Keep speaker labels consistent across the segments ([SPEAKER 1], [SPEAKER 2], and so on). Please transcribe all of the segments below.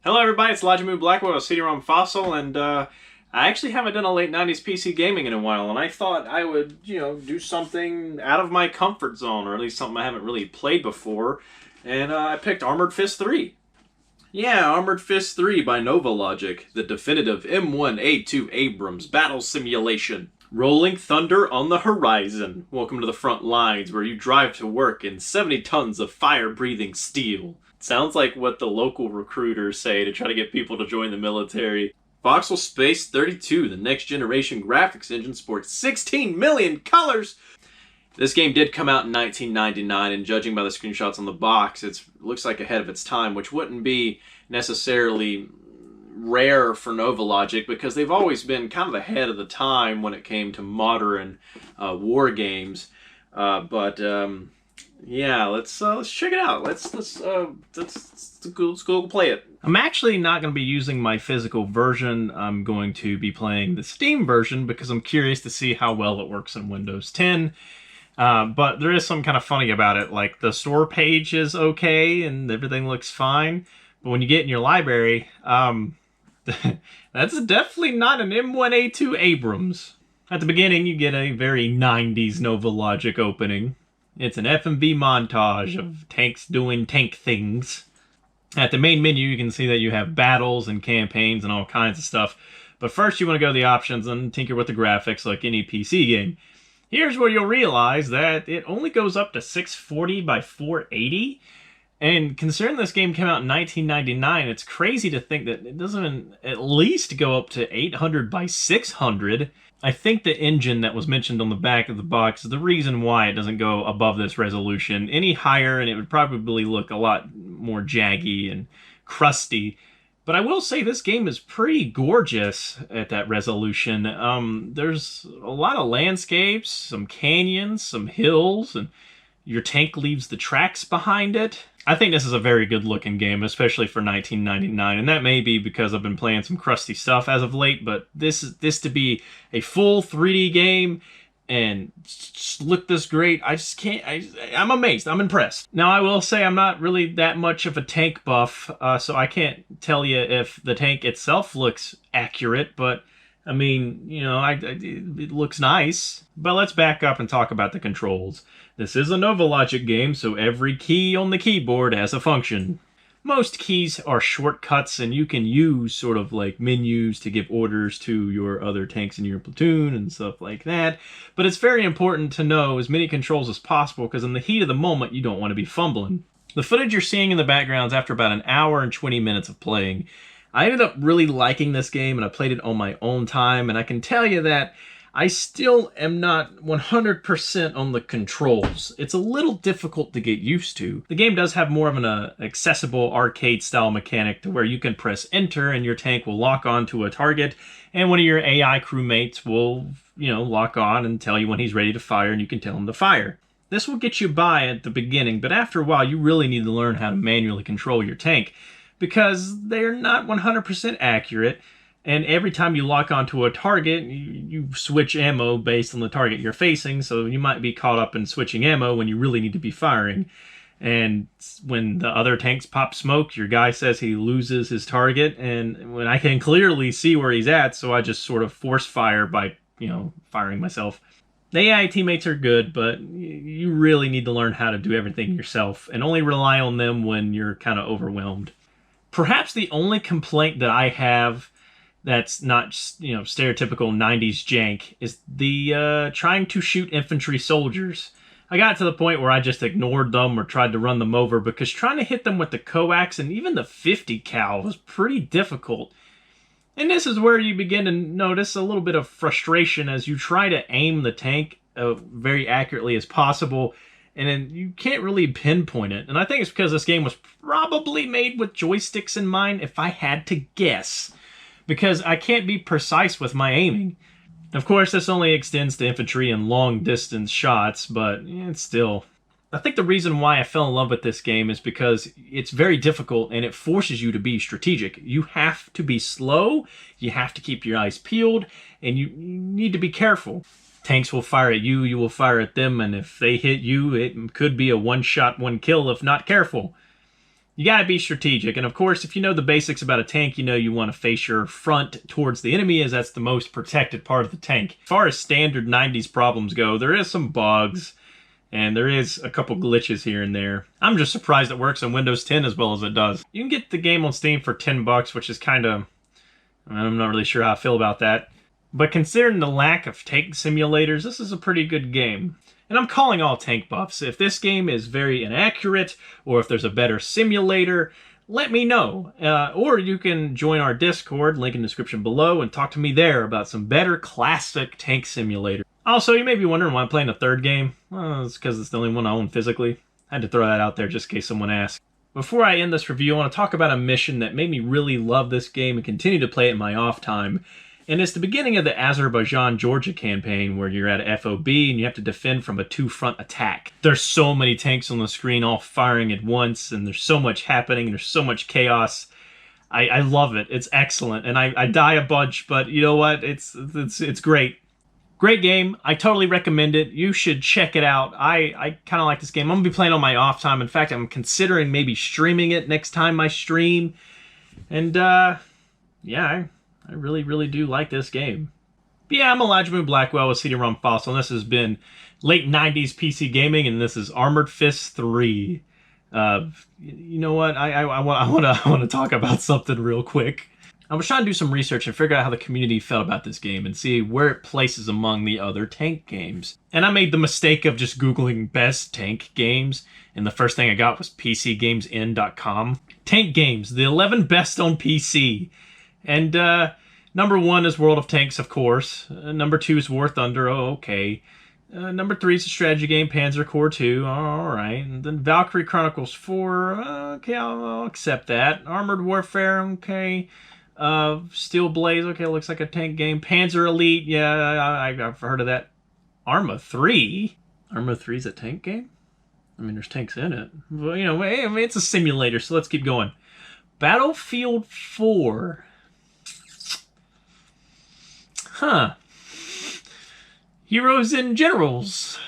[SPEAKER 1] Hello everybody, it's Elijah Moon Blackwell with CD-ROM Fossil, and I actually haven't done a late 90s PC gaming in a while, and I thought I would, do something out of my comfort zone, or at least something I haven't really played before, and I picked Armored Fist 3. Yeah, Armored Fist 3 by Novalogic, the definitive M1A2 Abrams battle simulation. Rolling thunder on the horizon. Welcome to the front lines, where you drive to work in 70 tons of fire-breathing steel. Sounds like what the local recruiters say to try to get people to join the military. Voxel Space 32, the next generation graphics engine, sports 16 million colors! This game did come out in 1999, and judging by the screenshots on the box, it looks like ahead of its time, which wouldn't be necessarily rare for Novalogic, because they've always been kind of ahead of the time when it came to modern war games. Yeah, let's check it out. Let's go play it. I'm actually not going to be using my physical version. I'm going to be playing the Steam version because I'm curious to see how well it works in Windows 10. But there is something kind of funny about it. Like, the store page is okay and everything looks fine, but when you get in your library, that's definitely not an M1A2 Abrams. At the beginning, you get a very 90s Novalogic opening. It's an F&B montage of tanks doing tank things. At the main menu, you can see that you have battles and campaigns and all kinds of stuff. But first, you want to go to the options and tinker with the graphics like any PC game. Here's where you'll realize that it only goes up to 640 by 480. And considering this game came out in 1999, it's crazy to think that it doesn't at least go up to 800 by 600. I think the engine that was mentioned on the back of the box is the reason why it doesn't go above this resolution. Any higher and it would probably look a lot more jaggy and crusty. But I will say this game is pretty gorgeous at that resolution. There's a lot of landscapes, some canyons, some hills, and your tank leaves the tracks behind it. I think this is a very good looking game, especially for 1999, and that may be because I've been playing some crusty stuff as of late, but this to be a full 3D game and look this great, I just can't, I'm amazed, I'm impressed. Now I will say I'm not really that much of a tank buff, so I can't tell you if the tank itself looks accurate, but I mean, it looks nice. But let's back up and talk about the controls. This is a Novalogic game, so every key on the keyboard has a function. Most keys are shortcuts, and you can use sort of like menus to give orders to your other tanks in your platoon and stuff like that. But it's very important to know as many controls as possible, because in the heat of the moment, you don't want to be fumbling. The footage you're seeing in the background is after about an hour and 20 minutes of playing. I ended up really liking this game, and I played it on my own time, and I can tell you that I still am not 100% on the controls. It's a little difficult to get used to. The game does have more of an accessible arcade-style mechanic to where you can press enter and your tank will lock on to a target, and one of your AI crewmates will, lock on and tell you when he's ready to fire, and you can tell him to fire. This will get you by at the beginning, but after a while, you really need to learn how to manually control your tank, because they're not 100% accurate, and every time you lock onto a target, you switch ammo based on the target you're facing, so you might be caught up in switching ammo when you really need to be firing. And when the other tanks pop smoke, your guy says he loses his target, and when I can clearly see where he's at, so I just sort of force fire by, firing myself. The AI teammates are good, but you really need to learn how to do everything yourself, and only rely on them when you're kind of overwhelmed. Perhaps the only complaint that I have that's not, stereotypical 90s jank is the trying to shoot infantry soldiers. I got to the point where I just ignored them or tried to run them over, because trying to hit them with the coax and even the 50 cal was pretty difficult. And this is where you begin to notice a little bit of frustration as you try to aim the tank very accurately as possible, and then you can't really pinpoint it. And I think it's because this game was probably made with joysticks in mind, if I had to guess, because I can't be precise with my aiming. Of course, this only extends to infantry and long-distance shots, but it's still... I think the reason why I fell in love with this game is because it's very difficult and it forces you to be strategic. You have to be slow, you have to keep your eyes peeled, and you need to be careful. Tanks will fire at you, you will fire at them, and if they hit you, it could be a one-shot, one-kill if not careful. You gotta be strategic, and of course, if you know the basics about a tank, you know you want to face your front towards the enemy, as that's the most protected part of the tank. As far as standard 90s problems go, there is some bugs, and there is a couple glitches here and there. I'm just surprised it works on Windows 10 as well as it does. You can get the game on Steam for $10, which is kind of... I'm not really sure how I feel about that. But considering the lack of tank simulators, this is a pretty good game. And I'm calling all tank buffs. If this game is very inaccurate, or if there's a better simulator, let me know. Or you can join our Discord, link in the description below, and talk to me there about some better classic tank simulators. Also, you may be wondering why I'm playing a third game. Well, it's because it's the only one I own physically. I had to throw that out there just in case someone asks. Before I end this review, I want to talk about a mission that made me really love this game and continue to play it in my off time. And it's the beginning of the Azerbaijan-Georgia campaign, where you're at FOB and you have to defend from a two-front attack. There's so many tanks on the screen all firing at once, and there's so much happening, and there's so much chaos. I love it. It's excellent. And I die a bunch, but you know what? It's great. Great game. I totally recommend it. You should check it out. I kind of like this game. I'm going to be playing on my off time. In fact, I'm considering maybe streaming it next time I stream. And, yeah, I really, really do like this game. But yeah, I'm Elijah Moon Blackwell with CD-ROM Fossil, and this has been late 90s PC gaming, and this is Armored Fist 3. You know what? I want to talk about something real quick. I was trying to do some research and figure out how the community felt about this game and see where it places among the other tank games. And I made the mistake of just Googling best tank games, and the first thing I got was PCGamesN.com. Tank games, the 11 best on PC. And number 1 is World of Tanks, of course. Number 2 is War Thunder. Oh, okay. Number 3 is a strategy game, Panzer Corps 2. All right. And then Valkyrie Chronicles 4. Okay, I'll accept that. Armored Warfare. Okay. Steel Blaze. Okay, looks like a tank game. Panzer Elite. Yeah, I've heard of that. Arma 3. Arma 3 is a tank game? I mean, there's tanks in it. Well, you know, I mean, it's a simulator, so let's keep going. Battlefield 4. Huh. Heroes and Generals.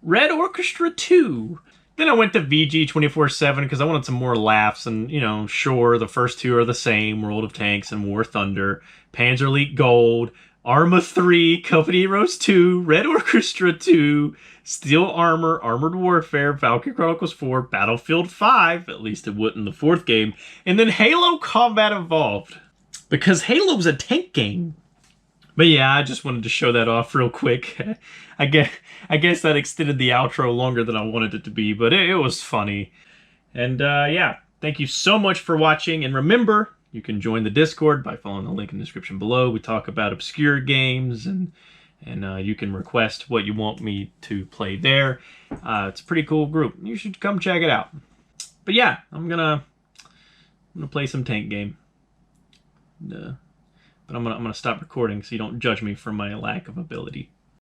[SPEAKER 1] Red Orchestra 2. Then I went to VG 24/7 because I wanted some more laughs, and, you know, sure, the first two are the same, World of Tanks and War Thunder. Panzer Elite Gold, Arma 3, Company Heroes 2, Red Orchestra 2, Steel Armor, Armored Warfare, Valkyrie Chronicles 4, Battlefield 5, at least it wouldn't in the fourth game, and then Halo Combat Evolved. Because Halo's a tank game. But yeah, I just wanted to show that off real quick. I guess that extended the outro longer than I wanted it to be, but it was funny. And yeah, thank you so much for watching. And remember, you can join the Discord by following the link in the description below. We talk about obscure games, and you can request what you want me to play there. It's a pretty cool group. You should come check it out. But yeah, I'm gonna play some tank game. But I'm gonna stop recording so you don't judge me for my lack of ability.